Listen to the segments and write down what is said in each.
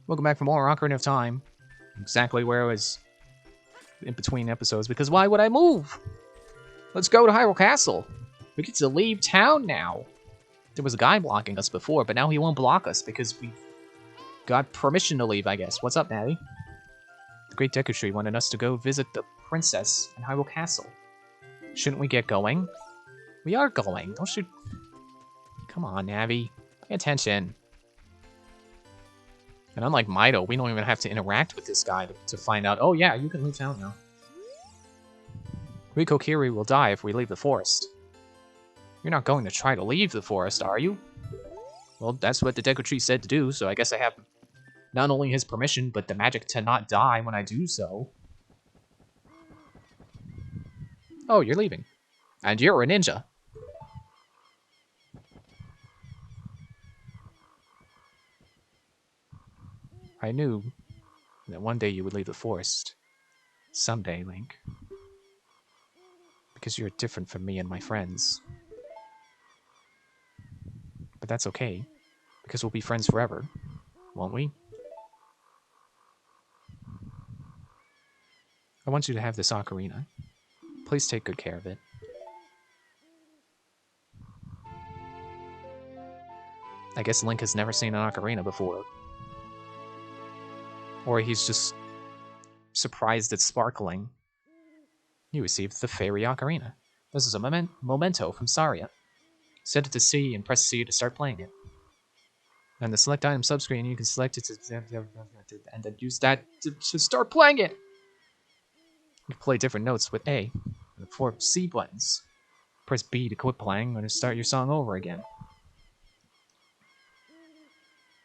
Welcome back for more Ocarina of Time. Exactly where I was in between episodes, because why would I move? Let's go to Hyrule Castle. We get to leave town now. There was a guy blocking us before, but now he won't block us because we got permission to leave, I guess. What's up, Natty? The Great Deku Tree wanted us to go visit the princess in Hyrule Castle. Shouldn't we get going? We are going. Don't you... Come on, Navi. Pay attention. And unlike Mido, we don't even have to interact with this guy to find out, oh yeah, you can leave town now. Riko Kiri will die if we leave the forest. You're not going to try to leave the forest, are you? Well, that's what the Deku Tree said to do, so I guess I have not only his permission, but the magic to not die when I do so. Oh, you're leaving. And you're a ninja. I knew that one day you would leave the forest. Someday, Link. Because you're different from me and my friends. But that's okay, because we'll be friends forever, won't we? I want you to have this ocarina. Please take good care of it. I guess Link has never seen an ocarina before. Or he's just surprised it's sparkling. You received the Fairy Ocarina. This is a memento from Saria. Set it to C and press C to start playing it. And the select item subscreen, you can select it and then use that to start playing it. You can play different notes with A and the 4 C buttons. Press B to quit playing or to start your song over again.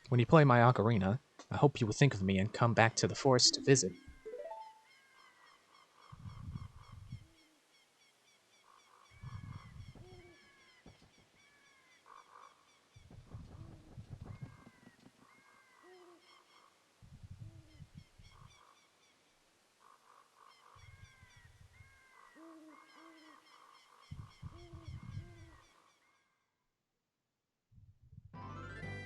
When you play my ocarina, I hope you will think of me and come back to the forest to visit.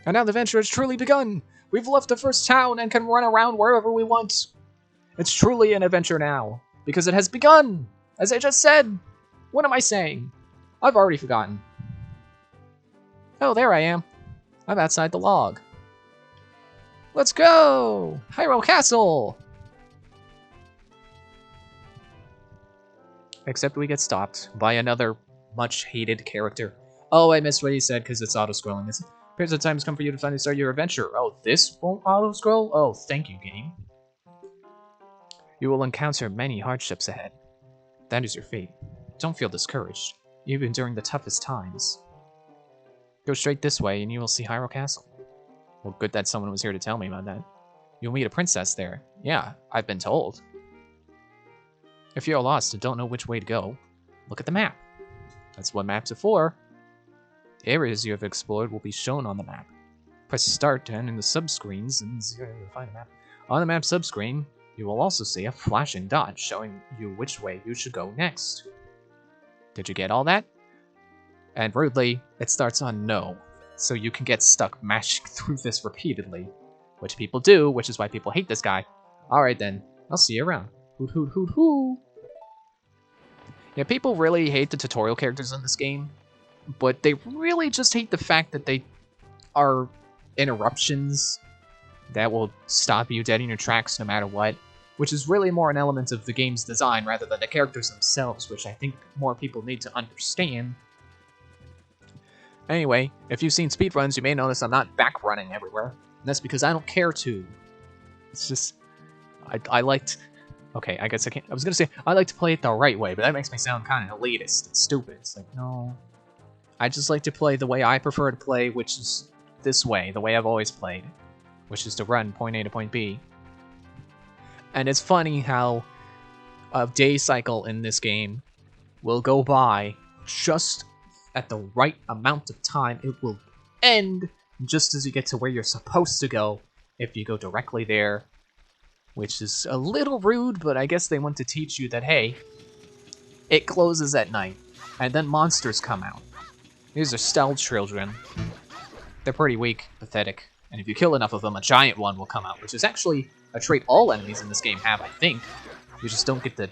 And now the adventure has truly begun! We've left the first town and can run around wherever we want. It's truly an adventure now, because it has begun! As I just said! What am I saying? I've already forgotten. Oh, there I am. I'm outside the log. Let's go! Hyrule Castle! Except we get stopped by another much-hated character. Oh, I missed what he said because it's auto-scrolling. Periods of time has come for you to finally start your adventure. Oh, this won't auto-scroll? Oh, thank you, game. You will encounter many hardships ahead. That is your fate. Don't feel discouraged, even during the toughest times. Go straight this way and you will see Hyrule Castle. Well, good that someone was here to tell me about that. You'll meet a princess there. Yeah, I've been told. If you're lost and don't know which way to go, look at the map. That's what maps are for. Areas you have explored will be shown on the map. Press start and in the subscreens and find a map. On the map subscreen, you will also see a flashing dot showing you which way you should go next. Did you get all that? And rudely, it starts on no, so you can get stuck mashing through this repeatedly. Which people do, which is why people hate this guy. Alright then, I'll see you around. Hoot hoot hoot hoo! Yeah, people really hate the tutorial characters in this game. But they really just hate the fact that they are interruptions that will stop you dead in your tracks no matter what, which is really more an element of the game's design rather than the characters themselves, which I think more people need to understand. Anyway, if you've seen speedruns, you may notice I'm not back running everywhere, and that's because I don't care to. It's just, I liked... Okay, I guess I can't... I was gonna say, I like to play it the right way, but that makes me sound kind of elitist and stupid. It's like, no... I just like to play the way I prefer to play, which is this way, the way I've always played, which is to run point A to point B. And it's funny how a day cycle in this game will go by just at the right amount of time. It will end just as you get to where you're supposed to go if you go directly there, which is a little rude, but I guess they want to teach you that, hey, it closes at night, and then monsters come out. These are stealth children. They're pretty weak, pathetic. And if you kill enough of them, a giant one will come out, which is actually a trait all enemies in this game have, I think. You just don't get the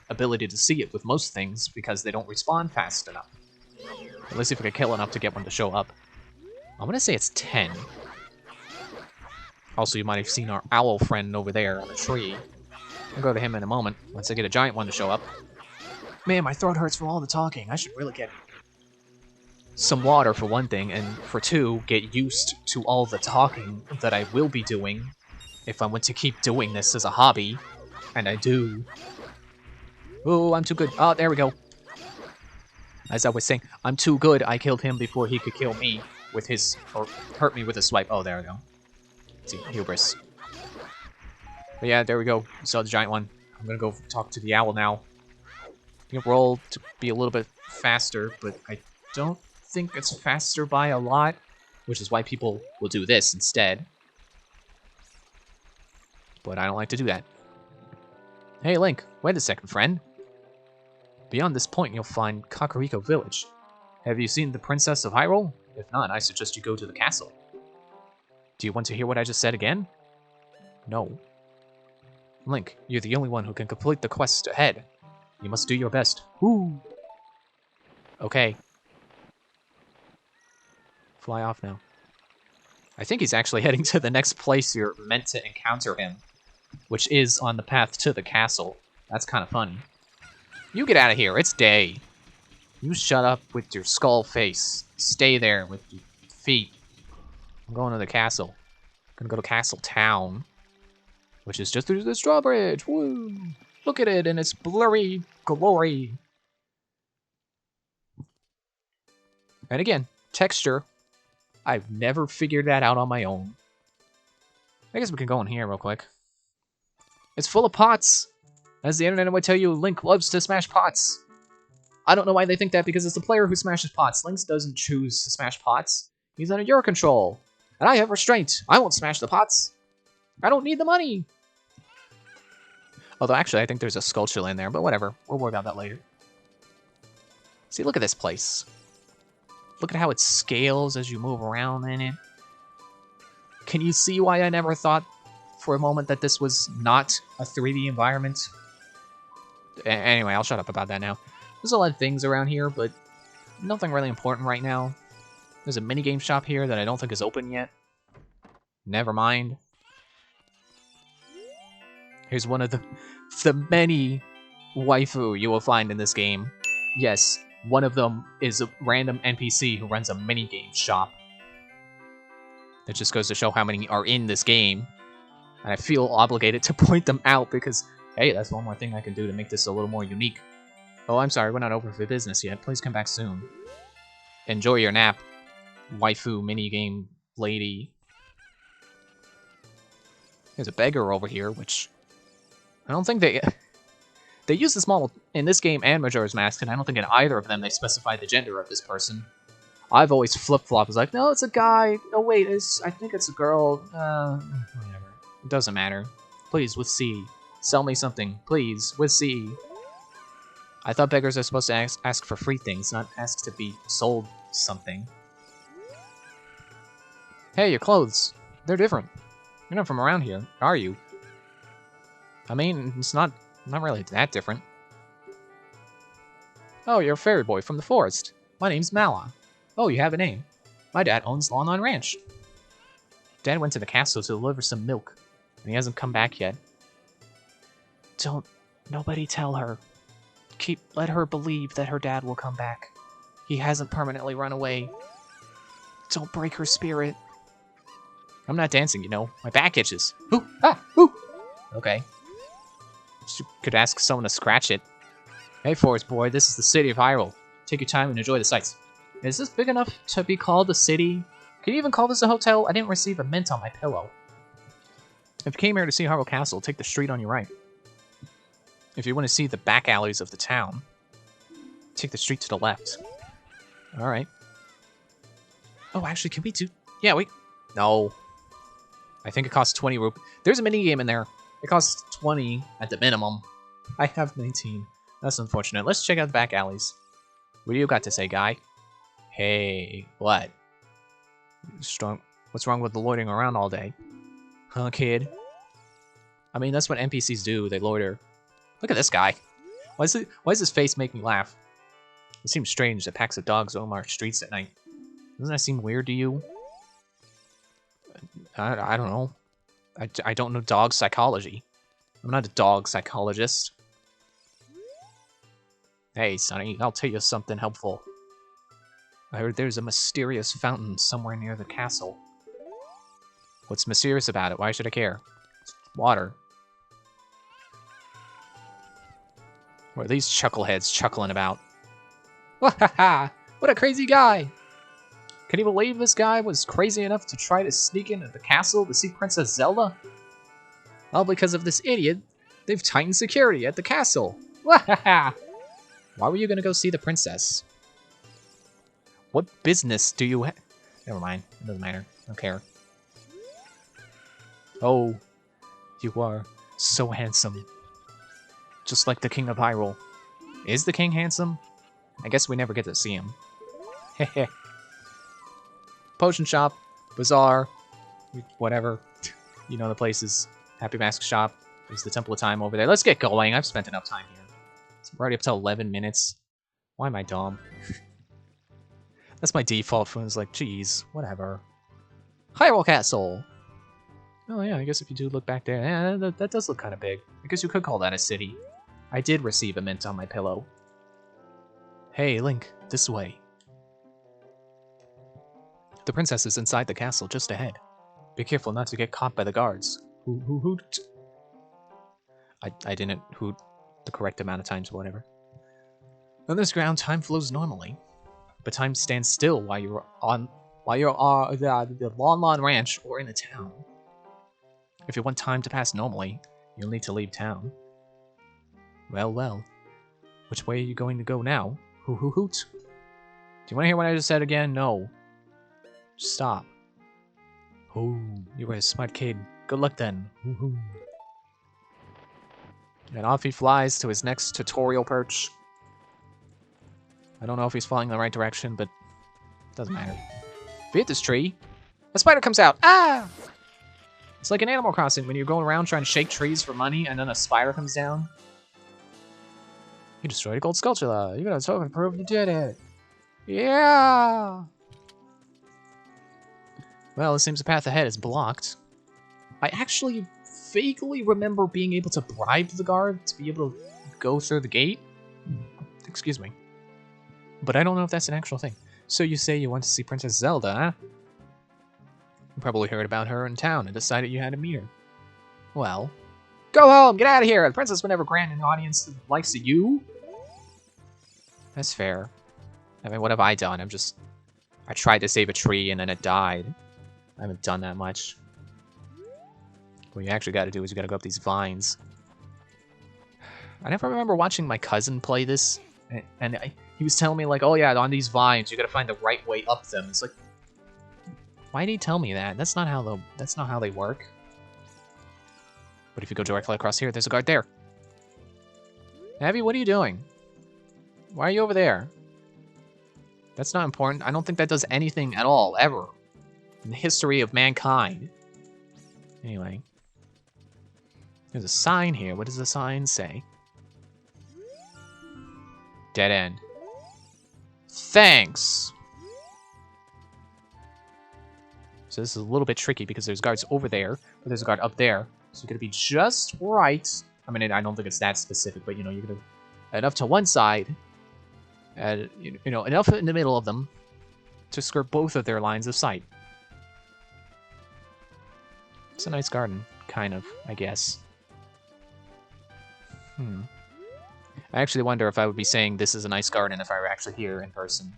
ability to see it with most things because they don't respawn fast enough. Let's see if we can kill enough to get one to show up. I'm gonna say it's 10. Also, you might have seen our owl friend over there on the tree. I'll go to him in a moment once I get a giant one to show up. Man, my throat hurts from all the talking. I should really get some water for one thing, and for two, get used to all the talking that I will be doing if I want to keep doing this as a hobby. And I do. Oh, I'm too good. Oh, there we go. As I was saying, I'm too good. I killed him before he could kill me with his, or hurt me with a swipe. Oh, there we go. Let's see, hubris. But yeah, there we go. You saw the giant one. I'm gonna go talk to the owl now. You can roll to be a little bit faster, but I don't think it's faster by a lot, which is why people will do this instead. But I don't like to do that. Hey, Link, wait a second, friend. Beyond this point, you'll find Kakariko Village. Have you seen the Princess of Hyrule? If not, I suggest you go to the castle. Do you want to hear what I just said again? No. Link, you're the only one who can complete the quest ahead. You must do your best. Woo! Okay. Fly off now. I think he's actually heading to the next place you're meant to encounter him, which is on the path to the castle. That's kind of funny. You get out of here. It's day. You shut up with your skull face. Stay there with your feet. I'm going to the castle. I'm gonna go to Castle Town, which is just through this drawbridge. Woo! Look at it in its blurry glory. And again, texture. I've never figured that out on my own. I guess we can go in here real quick. It's full of pots. As the internet would tell you, Link loves to smash pots. I don't know why they think that, because it's the player who smashes pots. Link doesn't choose to smash pots. He's under your control. And I have restraint. I won't smash the pots. I don't need the money. Although, actually, I think there's a sculpture in there, but whatever. We'll worry about that later. See, look at this place. Look at how it scales as you move around in it. Can you see why I never thought for a moment that this was not a 3D environment? Anyway, I'll shut up about that now. There's a lot of things around here, but nothing really important right now. There's a minigame shop here that I don't think is open yet. Never mind. Here's one of the many waifu you will find in this game. Yes, one of them is a random NPC who runs a minigame shop. That just goes to show how many are in this game. And I feel obligated to point them out because, hey, that's one more thing I can do to make this a little more unique. Oh, I'm sorry, we're not open for business yet. Please come back soon. Enjoy your nap, waifu minigame lady. There's a beggar over here, which I don't think they use this model in this game and Majora's Mask, and I don't think in either of them they specify the gender of this person. I've always flip-flopped. It's like, no, it's a guy. No, wait, I think it's a girl. Whatever. It doesn't matter. Please, with C. Sell me something. Please, with C. I thought beggars are supposed to ask for free things, not ask to be sold something. Hey, your clothes. They're different. You're not from around here, are you? I mean, it's not really that different. Oh, you're a fairy boy from the forest. My name's Mala. Oh, you have a name. My dad owns Lawn on Ranch. Dad went to the castle to deliver some milk, and he hasn't come back yet. Don't nobody tell her. Let her believe that her dad will come back. He hasn't permanently run away. Don't break her spirit. I'm not dancing, you know. My back itches. Ooh, ah, ooh. Okay. You could ask someone to scratch it. Hey, Forest Boy, this is the city of Hyrule. Take your time and enjoy the sights. Is this big enough to be called a city? Can you even call this a hotel? I didn't receive a mint on my pillow. If you came here to see Hyrule Castle, take the street on your right. If you want to see the back alleys of the town, take the street to the left. Alright. Oh, actually, can we do... Yeah, wait. No. I think it costs 20 rupees. There's a minigame in there. It costs 20 at the minimum. I have 19. That's unfortunate. Let's check out the back alleys. What do you got to say, guy? Hey, what? Strong. What's wrong with the loitering around all day? Huh, kid? I mean, that's what NPCs do. They loiter. Look at this guy. Why does his face make me laugh? It seems strange that packs of dogs roam our streets at night. Doesn't that seem weird to you? I don't know. I don't know dog psychology. I'm not a dog psychologist. Hey, Sonny, I'll tell you something helpful. I heard there's a mysterious fountain somewhere near the castle. What's mysterious about it? Why should I care? It's water. What are these chuckleheads chuckling about? Wahaha! What a crazy guy! Can you believe this guy was crazy enough to try to sneak into the castle to see Princess Zelda? All because of this idiot, they've tightened security at the castle. Wahaha! Why were you gonna go see the princess? What business do you have? Never mind. It doesn't matter. I don't care. Oh, you are so handsome. Just like the King of Hyrule. Is the king handsome? I guess we never get to see him. Heh. Potion shop, bazaar, whatever. You know the places. Happy Mask shop. There's the Temple of Time over there. Let's get going. I've spent enough time here. We're already up to 11 minutes. Why am I dumb? That's my default phone. It's like, geez, whatever. Hyrule Castle! Oh yeah, I guess if you do look back there, yeah, that does look kind of big. I guess you could call that a city. I did receive a mint on my pillow. Hey, Link, this way. The princess is inside the castle, just ahead. Be careful not to get caught by the guards. Hoot. I didn't hoot the correct amount of times or whatever. On this ground, time flows normally, but time stands still while you're on the Lon Ranch or in a town. If you want time to pass normally, you'll need to leave town. Well. Which way are you going to go now? Hoot. Do you want to hear what I just said again? No. Stop. Oh, you were a smart kid. Good luck then. And off he flies to his next tutorial perch. I don't know if he's flying in the right direction, but it doesn't matter. If you hit this tree, a spider comes out. Ah! It's like in Animal Crossing when you're going around trying to shake trees for money and then a spider comes down. You destroyed a gold sculpture. You gotta show and prove you did it. Yeah! Well, it seems the path ahead is blocked. I actually vaguely remember being able to bribe the guard to be able to go through the gate. Excuse me. But I don't know if that's an actual thing. So you say you want to see Princess Zelda, huh? You probably heard about her in town and decided you had to meet her. Well, go home! Get out of here! The princess would never grant an audience to the likes of you. That's fair. I mean, what have I done? I tried to save a tree and then it died. I haven't done that much. What you actually got to do is you got to go up these vines. I never remember watching my cousin play this, and he was telling me like, oh yeah, on these vines you got to find the right way up them. It's like, why did he tell me that? That's not how they work. But if you go directly across here, there's a guard there. Abby, what are you doing? Why are you over there? That's not important. I don't think that does anything at all, ever. In the history of mankind. Anyway. There's a sign here. What does the sign say? Dead end. Thanks! So this is a little bit tricky because there's guards over there, but there's a guard up there. So you're gonna be just right. I mean, I don't think it's that specific, but you know, you're gonna enough to one side, and you know, enough in the middle of them to skirt both of their lines of sight. It's a nice garden, kind of, I guess. I actually wonder if I would be saying this is a nice garden if I were actually here in person.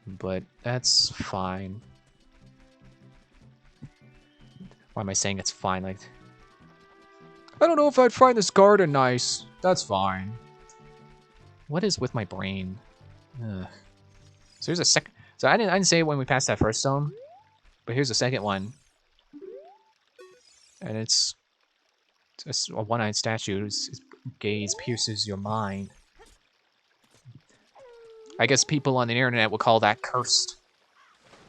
But that's fine. Why am I saying it's fine? Like, I don't know if I'd find this garden nice. That's fine. What is with my brain? Ugh. So here's a second. So I didn't say it when we passed that first zone, but here's the second one, and it's a one-eyed statue. His gaze pierces your mind. I guess people on the internet would call that cursed,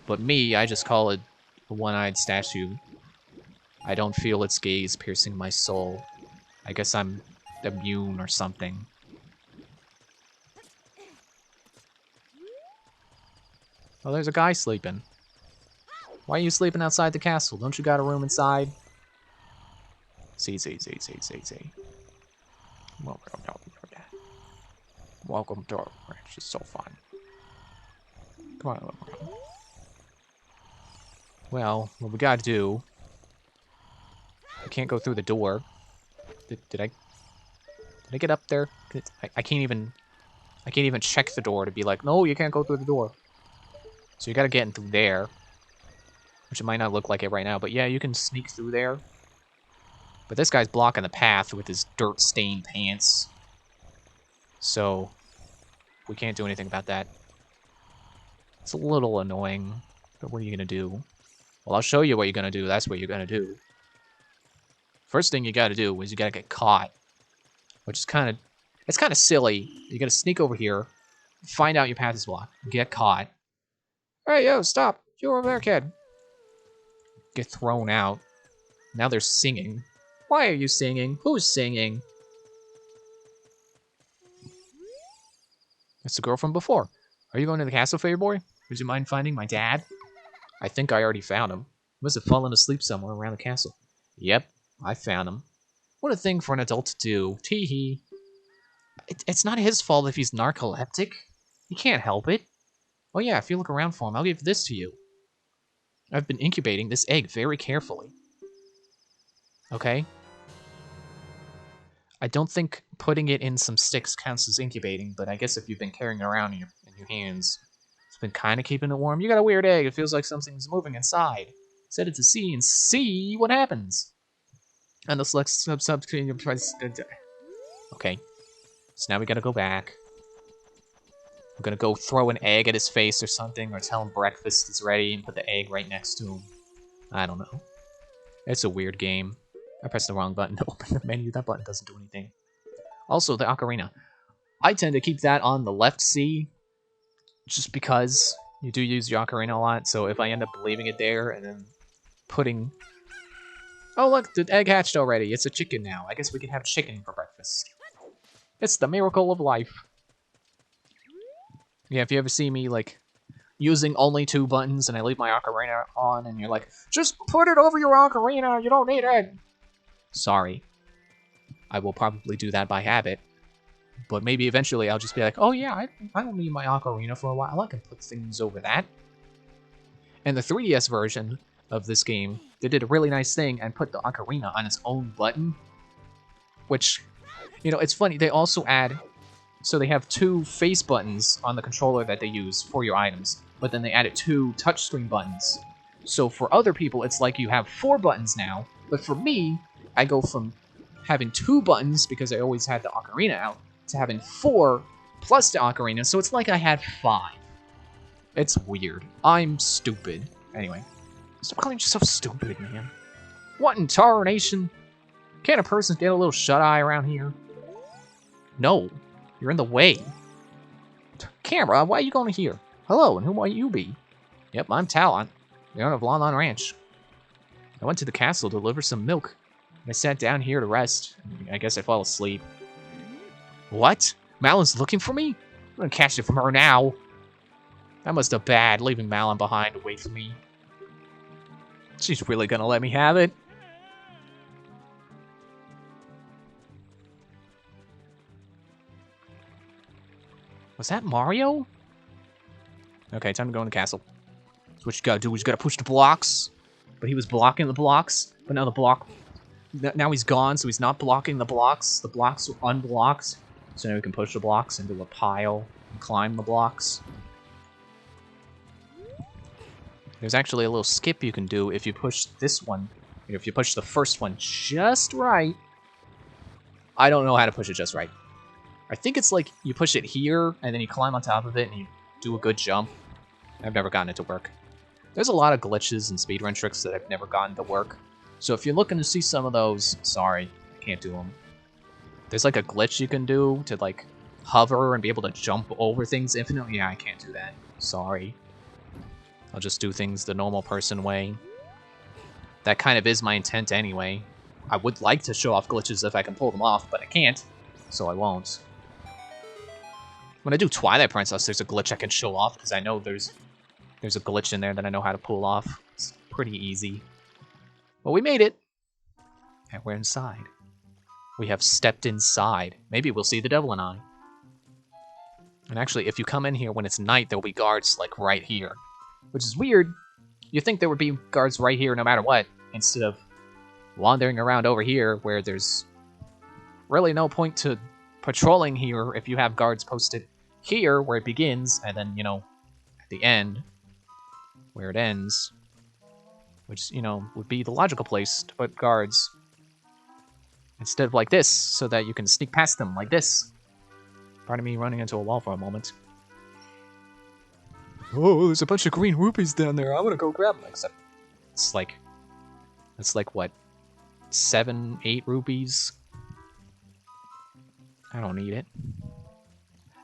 but me, I just call it The one-eyed statue. I don't feel its gaze piercing my soul. I guess I'm immune or something. Oh, there's a guy sleeping. Why are you sleeping outside the castle? Don't you got a room inside? See. Welcome to our ranch. It's so fun. Come on, little girl. Well, what we gotta do... I can't go through the door. Did I get up there? I can't even check the door to be like, no, you can't go through the door. So you gotta get in through there. Which it might not look like it right now, but yeah, you can sneak through there. But this guy's blocking the path with his dirt-stained pants. So, we can't do anything about that. It's a little annoying, but what are you gonna do? Well, I'll show you what you're gonna do. That's what you're gonna do. First thing you gotta do is you gotta get caught. Which is it's kind of silly. You gotta sneak over here, find out your path is blocked, get caught. Hey, yo, stop. You over there, kid. Get thrown out. Now they're singing. Why are you singing? Who's singing? It's the girl from before. Are you going to the castle, fair boy? Would you mind finding my dad? I think I already found him. He must have fallen asleep somewhere around the castle. Yep, I found him. What a thing for an adult to do. Tee-hee. It's not his fault if he's narcoleptic. He can't help it. Oh yeah, if you look around for him, I'll give this to you. I've been incubating this egg very carefully. Okay? I don't think putting it in some sticks counts as incubating, but I guess if you've been carrying it around in your hands, it's been kind of keeping it warm. You got a weird egg. It feels like something's moving inside. Set it to C and see what happens. And the select sub Okay. So now we gotta go back. We're gonna go throw an egg at his face or something, or tell him breakfast is ready and put the egg right next to him. I don't know. It's a weird game. I pressed the wrong button to open the menu. That button doesn't do anything. Also, the ocarina. I tend to keep that on the left C, just because you do use the ocarina a lot, so if I end up leaving it there and then putting... Oh look, the egg hatched already. It's a chicken now. I guess we can have chicken for breakfast. It's the miracle of life. Yeah, if you ever see me, like, using only 2 buttons and I leave my ocarina on and you're like, just put it over your ocarina, you don't need it. Sorry. I will probably do that by habit. But maybe eventually I'll just be like, oh yeah, I don't need my ocarina for a while. I can put things over that. And the 3DS version of this game, they did a really nice thing and put the ocarina on its own button. Which, you know, it's funny. They also add... So they have 2 face buttons on the controller that they use for your items. But then they added 2 touchscreen buttons. So for other people, it's like you have 4 buttons now. But for me, I go from having 2 buttons, because I always had the ocarina out, to having 4 plus the ocarina, so it's like I had 5. It's weird. I'm stupid. Anyway, stop calling yourself stupid, man. What in tarnation? Can't a person get a little shut-eye around here? No, you're in the way. Camera, why are you going here? Hello, and who might you be? Yep, I'm Talon. The owner of Lon Ranch. I went to the castle to deliver some milk. I sat down here to rest. I guess I fell asleep. What? Malon's looking for me? I'm gonna catch it from her now. That must have bad, leaving Malon behind to wait for me. She's really gonna let me have it. Was that Mario? Okay, time to go in the castle. So what you gotta do is you gotta push the blocks. But he was blocking the blocks. But now the block... Now he's gone, so he's not blocking the blocks. The blocks are unblocked. So now we can push the blocks into a pile and climb the blocks. There's actually a little skip you can do if you push this one. If you push the first one just right. I don't know how to push it just right. I think it's like you push it here, and then you climb on top of it, and you do a good jump. I've never gotten it to work. There's a lot of glitches and speedrun tricks that I've never gotten to work. So if you're looking to see some of those, sorry, I can't do them. There's like a glitch you can do to like hover and be able to jump over things infinitely. Yeah, I can't do that. Sorry. I'll just do things the normal person way. That kind of is my intent anyway. I would like to show off glitches if I can pull them off, but I can't, so I won't. When I do Twilight Princess, there's a glitch I can show off, because I know there's a glitch in there that I know how to pull off. It's pretty easy. Well, we made it. And we're inside. We have stepped inside. Maybe we'll see the devil and I. And actually, if you come in here when it's night, there'll be guards, like, right here. Which is weird. You'd think there would be guards right here no matter what, instead of wandering around over here where there's really no point to patrolling here if you have guards posted here where it begins, and then, you know, at the end, where it ends, which, you know, would be the logical place to put guards. Instead of like this, so that you can sneak past them like this. Pardon me running into a wall for a moment. Oh, there's a bunch of green rupees down there. I want to go grab them. Except it's like what, 7, 8 rupees? I don't need it.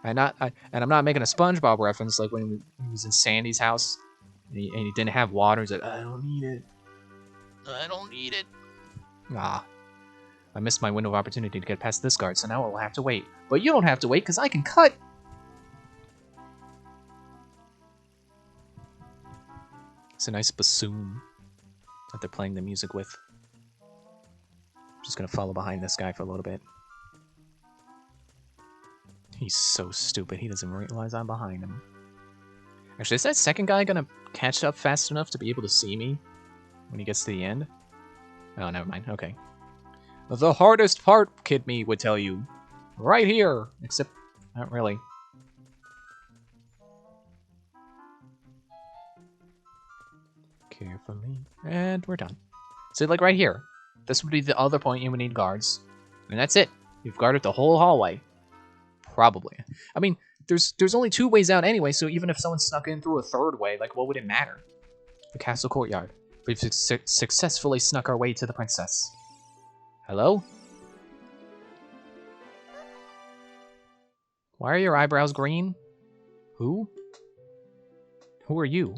And I'm not making a SpongeBob reference like when he was in Sandy's house and he didn't have water. He's like, I don't need it. I don't need it. Ah. I missed my window of opportunity to get past this guard, so now I'll have to wait. But you don't have to wait, because I can cut! It's a nice bassoon that they're playing the music with. I'm just gonna follow behind this guy for a little bit. He's so stupid, he doesn't realize I'm behind him. Actually, is that second guy gonna catch up fast enough to be able to see me when he gets to the end? Oh, never mind, okay. The hardest part, Kid Me would tell you. Right here. Except, not really. Carefully. And we're done. So, like, right here. This would be the other point you would need guards. And that's it. You've guarded the whole hallway. Probably. I mean, there's only 2 ways out anyway, so even if someone snuck in through a 3rd way, like, what would it matter? The castle courtyard. We've successfully snuck our way to the princess. Hello? Why are your eyebrows green? Who? Who are you?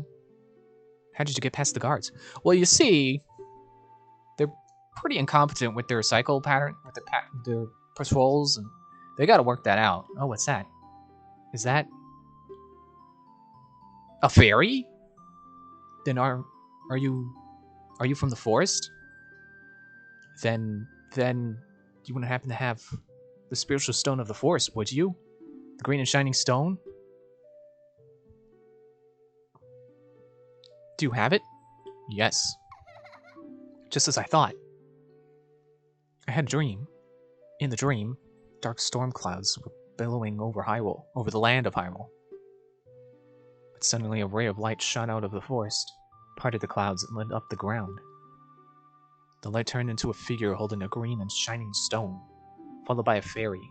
How did you get past the guards? Well, you see, they're pretty incompetent with their cycle pattern, with their patrols, and they gotta work that out. Oh, what's that? Is that a fairy? Then are you from the forest? Then you wouldn't happen to have the spiritual stone of the forest, would you? The green and shining stone? Do you have it? Yes. Just as I thought. I had a dream. In the dream, dark storm clouds were billowing over Hyrule, over the land of Hyrule. But suddenly a ray of light shot out of the forest, parted the clouds, and lit up the ground. The light turned into a figure holding a green and shining stone, followed by a fairy.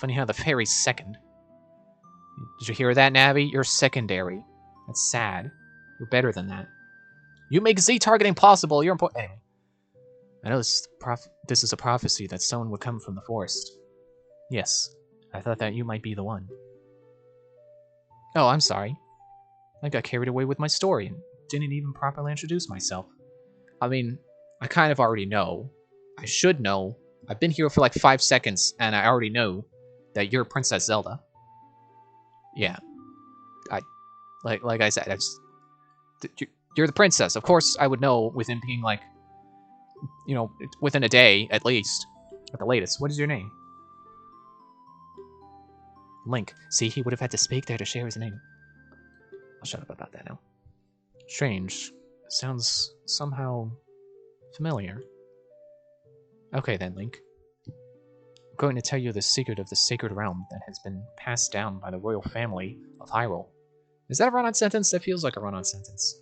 Funny how the fairy's second. Did you hear that, Navi? You're secondary. That's sad. You're better than that. You make Z-targeting possible. You're important. Anyway. I know this is a prophecy that someone would come from the forest. Yes, I thought that you might be the one. Oh, I'm sorry. I got carried away with my story and didn't even properly introduce myself. I mean, I kind of already know. I should know. I've been here for like 5 seconds, and I already know that you're Princess Zelda. Yeah. Like I said, you're the princess. Of course, I would know within being like, you know, within a day at least, at the latest. What is your name? Link. See, he would have had to speak there to share his name. I'll shut up about that now. Strange. Sounds somehow familiar. Okay then, Link. I'm going to tell you the secret of the sacred realm that has been passed down by the royal family of Hyrule. Is that a run-on sentence? That feels like a run-on sentence.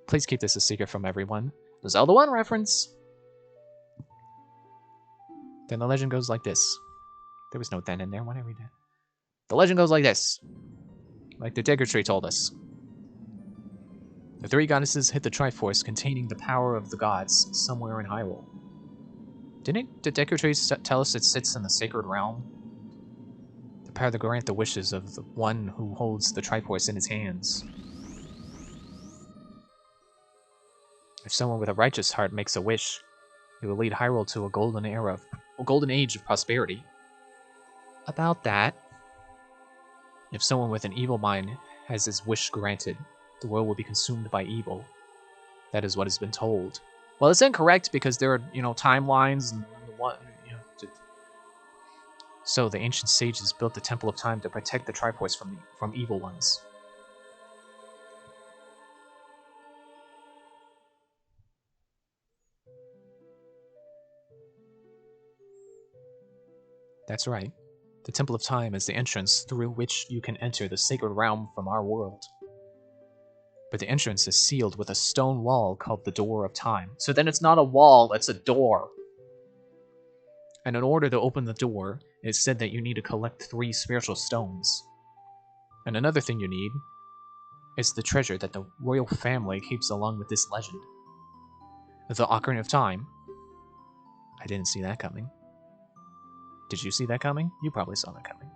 Please keep this a secret from everyone. The Zelda 1 reference! Then the legend goes like this. There was no then in there. Why did I read that? The legend goes like this. Like the Deku Tree told us. The 3 goddesses hid the Triforce containing the power of the gods somewhere in Hyrule. Didn't the Deku Tree tell us it sits in the sacred realm? The power to grant the wishes of the one who holds the Triforce in his hands. If someone with a righteous heart makes a wish, it will lead Hyrule to a golden age of prosperity. About that, if someone with an evil mind has his wish granted, the world will be consumed by evil. That is what has been told. Well, it's incorrect because there are, timelines and what, So the ancient sages built the Temple of Time to protect the Triforce from evil ones. That's right. The Temple of Time is the entrance through which you can enter the sacred realm from our world. But the entrance is sealed with a stone wall called the Door of Time. So then it's not a wall, it's a door. And in order to open the door, it's said that you need to collect 3 spiritual stones. And another thing you need is the treasure that the royal family keeps along with this legend. The Ocarina of Time. I didn't see that coming. Did you see that coming? You probably saw that coming.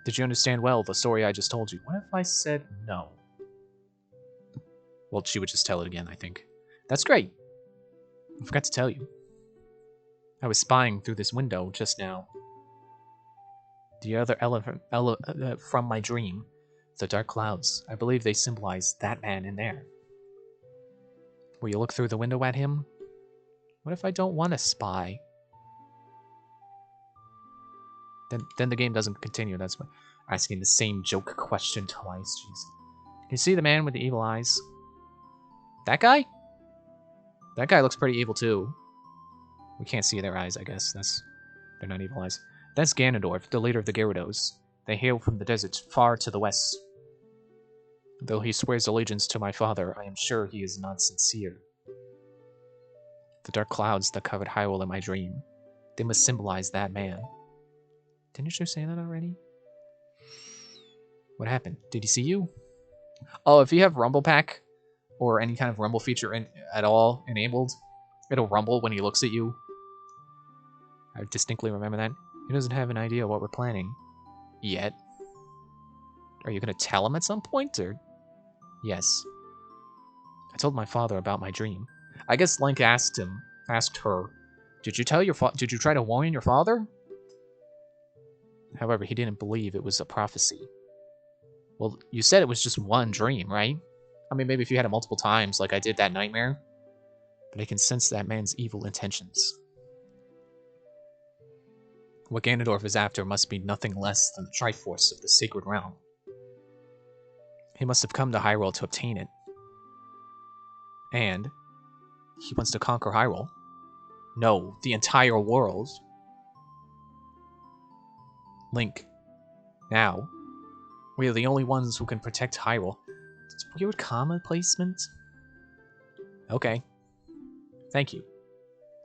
Did you understand well the story I just told you? What if I said no? Well, she would just tell it again, I think. That's great. I forgot to tell you. I was spying through this window just now. The other elephant from my dream, the dark clouds. I believe they symbolize that man in there. Will you look through the window at him? What if I don't want to spy? Then the game doesn't continue. That's why I'm asking the same joke question twice. Jeez. Can you see the man with the evil eyes? That guy? That guy looks pretty evil too. We can't see their eyes, I guess. They're not evil eyes. That's Ganondorf, the leader of the Gyarados. They hail from the desert far to the west. Though he swears allegiance to my father, I am sure he is not sincere. The dark clouds that covered Hyrule in my dream, they must symbolize that man. Didn't you say that already? What happened? Did he see you? Oh, if you have Rumble Pack, or any kind of Rumble feature at all enabled, it'll rumble when he looks at you. I distinctly remember that. He doesn't have an idea what we're planning. Yet. Are you going to tell him at some point, or...? Yes. I told my father about my dream. I guess Link asked her, did you try to warn your father? However, he didn't believe it was a prophecy. Well, you said it was just one dream, right? I mean, maybe if you had it multiple times, like I did that nightmare. But I can sense that man's evil intentions. What Ganondorf is after must be nothing less than the Triforce of the Sacred Realm. He must have come to Hyrule to obtain it. And he wants to conquer Hyrule. No, the entire world. Link, now, we are the only ones who can protect Hyrule. It's weird comma placement. Okay. Thank you.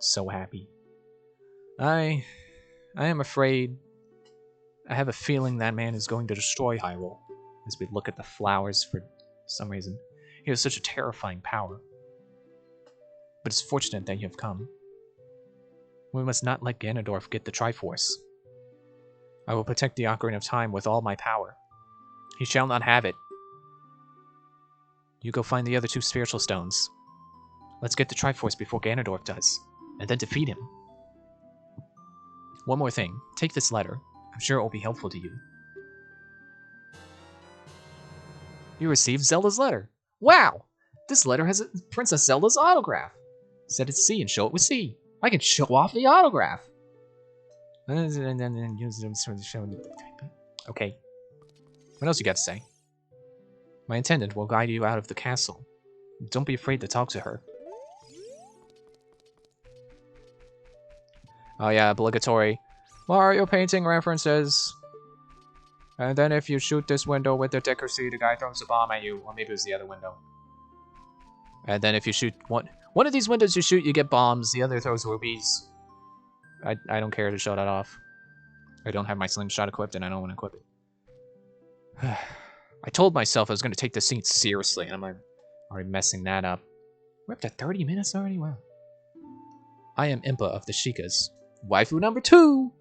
So happy. I am afraid. I have a feeling that man is going to destroy Hyrule. As we look at the flowers for some reason. He has such a terrifying power. But it's fortunate that you have come. We must not let Ganondorf get the Triforce. I will protect the Ocarina of Time with all my power. He shall not have it. You go find the other 2 spiritual stones. Let's get the Triforce before Ganondorf does, and then defeat him. One more thing. Take this letter. I'm sure it will be helpful to you. You received Zelda's letter. Wow! This letter has Princess Zelda's autograph. Set it to C and show it with C. I can show off the autograph. Okay. What else you got to say? My attendant will guide you out of the castle. Don't be afraid to talk to her. Oh yeah, obligatory Mario painting references. And then if you shoot this window with the Decker-C, the guy throws a bomb at you. Or maybe it was the other window. And then if you shoot one of these windows you shoot, you get bombs. The other throws rubies. I don't care to show that off. I don't have my slingshot equipped and I don't want to equip it. I told myself I was going to take this scene seriously and I'm already messing that up. We're up to 30 minutes already? Wow. I am Impa of the Sheikahs. Waifu number 2!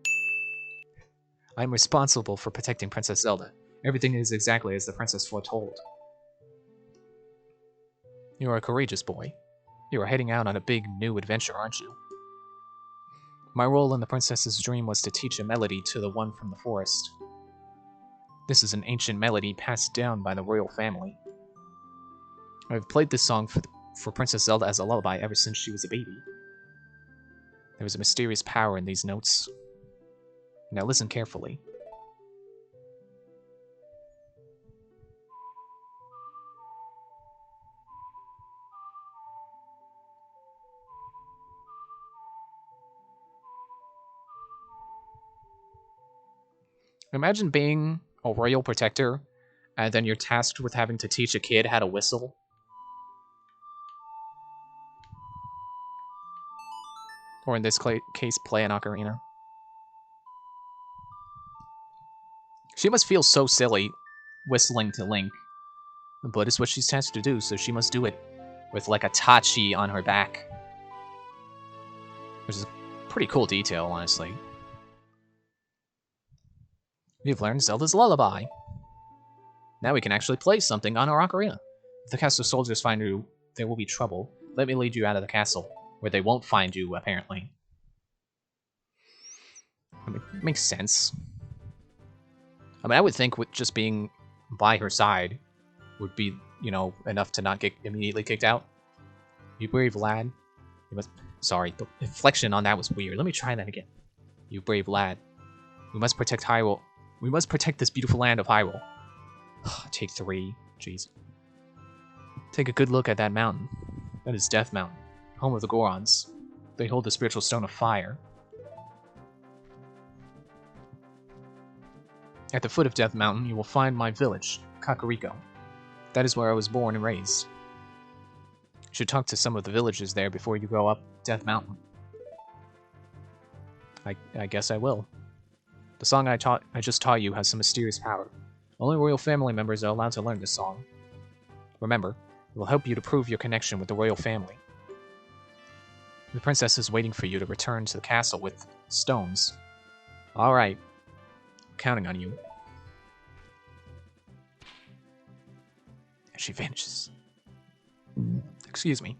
I'm responsible for protecting Princess Zelda. Everything is exactly as the princess foretold. You are a courageous boy. You are heading out on a big new adventure, aren't you? My role in the princess's dream was to teach a melody to the one from the forest. This is an ancient melody passed down by the royal family. I've played this song for Princess Zelda as a lullaby ever since she was a baby. There is a mysterious power in these notes. Now listen carefully. Imagine being a royal protector, and then you're tasked with having to teach a kid how to whistle. Or in this case, play an ocarina. She must feel so silly whistling to Link, but it's what she's tasked to do, so she must do it with like a tachi on her back. Which is a pretty cool detail, honestly. We've learned Zelda's lullaby. Now we can actually play something on our ocarina. If the castle soldiers find you, there will be trouble. Let me lead you out of the castle, where they won't find you, apparently. I mean, it makes sense. I mean, I would think with just being by her side would be, you know, enough to not get immediately kicked out. You brave lad. You must... Sorry, the inflection on that was weird. Let me try that again. You brave lad. We must protect Hyrule. We must protect this beautiful land of Hyrule. Take 3. Jeez. Take a good look at that mountain. That is Death Mountain, home of the Gorons. They hold the spiritual stone of fire. At the foot of Death Mountain, you will find my village, Kakariko. That is where I was born and raised. You should talk to some of the villagers there before you go up Death Mountain. I guess I will. The song I just taught you has some mysterious power. Only royal family members are allowed to learn this song. Remember, it will help you to prove your connection with the royal family. The princess is waiting for you to return to the castle with stones. Alright. I'm counting on you. And she vanishes. Excuse me.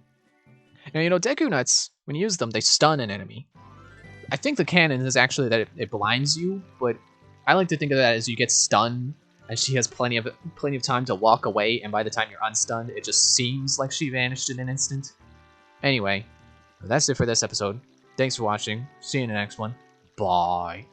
Now, you know, Deku Nuts, when you use them, they stun an enemy. I think the canon is actually that it blinds you, but I like to think of that as you get stunned, and she has plenty of time to walk away, and by the time you're unstunned, it just seems like she vanished in an instant. Anyway, that's it for this episode. Thanks for watching. See you in the next one. Bye.